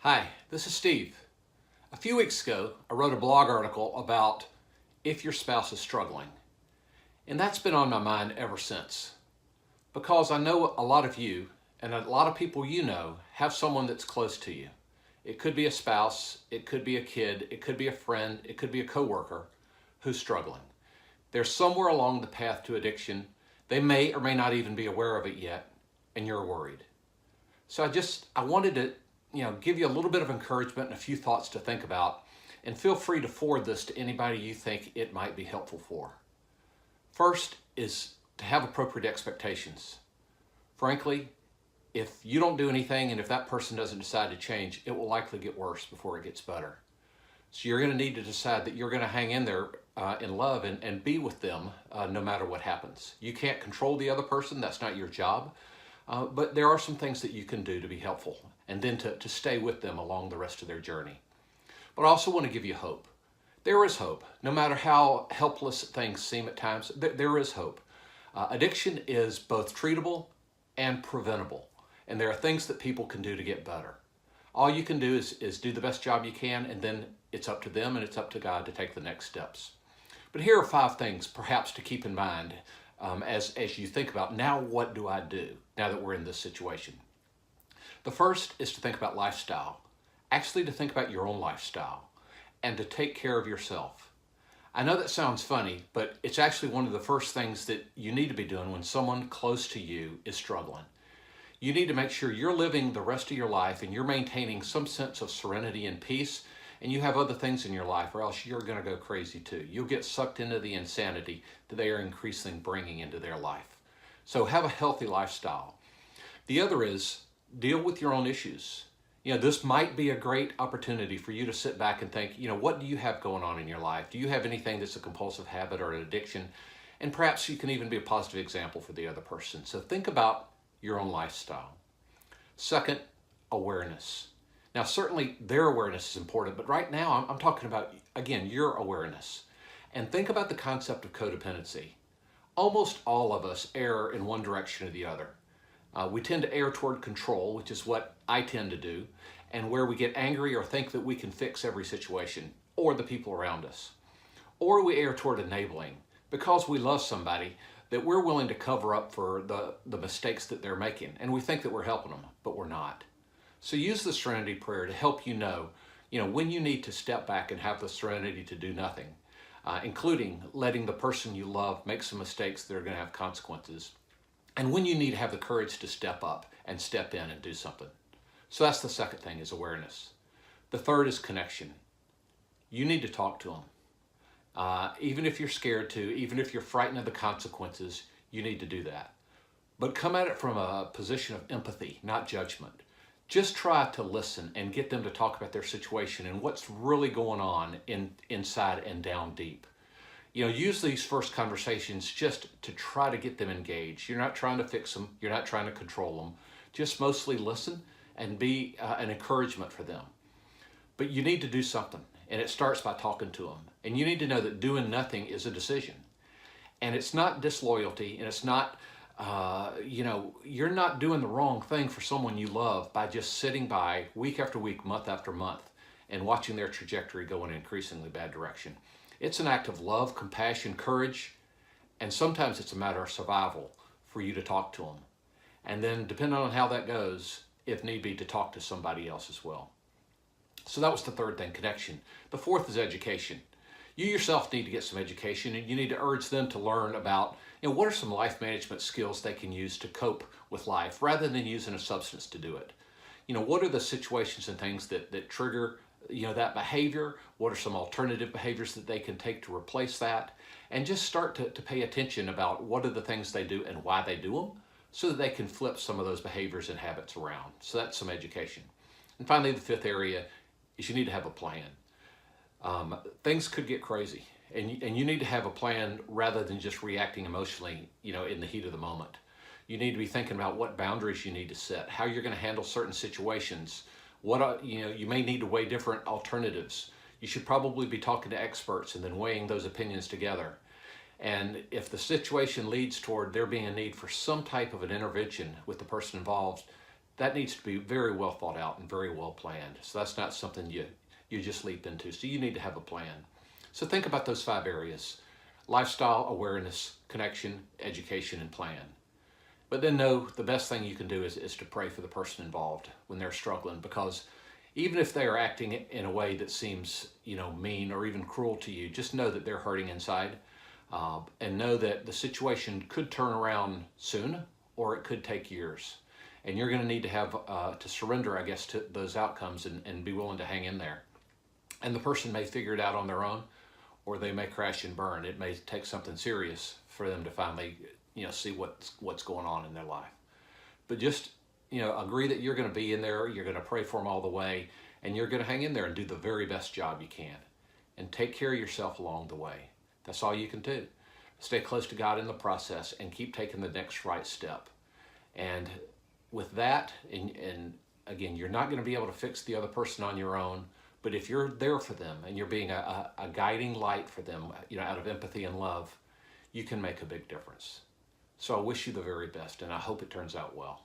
Hi, this is Steve. A few weeks ago, I wrote a blog article about if your spouse is struggling. And that's been on my mind ever since. Because I know a lot of you, and a lot of people you know, have someone that's close to you. It could be a spouse, it could be a kid, it could be a friend, it could be a coworker who's struggling. They're somewhere along the path to addiction. They may or may not even be aware of it yet, and you're worried. So I wanted to give you a little bit of encouragement and a few thoughts to think about, and feel free to forward this to anybody you think it might be helpful for. First is to have appropriate expectations. Frankly, if you don't do anything and if that person doesn't decide to change, it will likely get worse before it gets better. So you're going to need to decide that you're going to hang in there in love and be with them no matter what happens. You can't control the other person, that's not your job. But there are some things that you can do to be helpful and then to stay with them along the rest of their journey. But I also want to give you hope. There is hope. No matter how helpless things seem at times, there is hope. Addiction is both treatable and preventable. And there are things that people can do to get better. All you can do is do the best job you can, and then it's up to them and it's up to God to take the next steps. But here are 5 things perhaps to keep in mind as you think about, now what do I do now that we're in this situation? The first is to think about lifestyle, actually to think about your own lifestyle and to take care of yourself. I know that sounds funny, but it's actually one of the first things that you need to be doing when someone close to you is struggling. You need to make sure you're living the rest of your life and you're maintaining some sense of serenity and peace, and you have other things in your life, or else you're going to go crazy too. You'll get sucked into the insanity that they are increasingly bringing into their life. So have a healthy lifestyle. The other is deal with your own issues. This might be a great opportunity for you to sit back and think, what do you have going on in your life? Do you have anything that's a compulsive habit or an addiction? And perhaps you can even be a positive example for the other person. So think about your own lifestyle. Second, awareness. Now, certainly their awareness is important, but right now I'm talking about, again, your awareness. And think about the concept of codependency. Almost all of us err in one direction or the other. We tend to err toward control, which is what I tend to do, and where we get angry or think that we can fix every situation or the people around us. Or we err toward enabling, because we love somebody, that we're willing to cover up for the mistakes that they're making, and we think that we're helping them, but we're not. So use the Serenity Prayer to help you know when you need to step back and have the serenity to do nothing, including letting the person you love make some mistakes that are going to have consequences, and when you need to have the courage to step up and step in and do something. So that's the second thing, is awareness. The third is connection. You need to talk to them. Even if you're scared to, even if you're frightened of the consequences, you need to do that. But come at it from a position of empathy, not judgment. Just try to listen and get them to talk about their situation and what's really going on inside and down deep. Use these first conversations just to try to get them engaged. You're not trying to fix them. You're not trying to control them. Just mostly listen and be an encouragement for them. But you need to do something, and it starts by talking to them. And you need to know that doing nothing is a decision. And it's not disloyalty, and it's not, you're not doing the wrong thing for someone you love by just sitting by week after week, month after month, and watching their trajectory go in an increasingly bad direction. It's an act of love, compassion, courage, and sometimes it's a matter of survival for you to talk to them. And then, depending on how that goes, if need be, to talk to somebody else as well. So that was the third thing, connection. The fourth is education. You yourself need to get some education, and you need to urge them to learn about what are some life management skills they can use to cope with life rather than using a substance to do it. What are the situations and things that trigger that behavior? What are some alternative behaviors that they can take to replace that? And just start to pay attention about what are the things they do and why they do them, so that they can flip some of those behaviors and habits around. So that's some education. And finally, the fifth area is you need to have a plan. Things could get crazy, and you need to have a plan rather than just reacting emotionally, in the heat of the moment. You need to be thinking about what boundaries you need to set, how you're going to handle certain situations. You may need to weigh different alternatives. You should probably be talking to experts and then weighing those opinions together. And if the situation leads toward there being a need for some type of an intervention with the person involved, that needs to be very well thought out and very well planned. So that's not something you just leap into. So you need to have a plan. So think about those 5 areas: lifestyle, awareness, connection, education, and plan. But then know the best thing you can do is to pray for the person involved when they're struggling, because even if they are acting in a way that seems, mean or even cruel to you, just know that they're hurting inside, and know that the situation could turn around soon, or it could take years. And you're going to need to have to surrender, I guess, to those outcomes and be willing to hang in there. And the person may figure it out on their own, or they may crash and burn. It may take something serious for them to finally, see what's going on in their life. But just, agree that you're going to be in there, you're going to pray for them all the way, and you're going to hang in there and do the very best job you can. And take care of yourself along the way. That's all you can do. Stay close to God in the process and keep taking the next right step. And with that, and again, you're not going to be able to fix the other person on your own, but if you're there for them and you're being a guiding light for them, out of empathy and love, you can make a big difference. So I wish you the very best, and I hope it turns out well.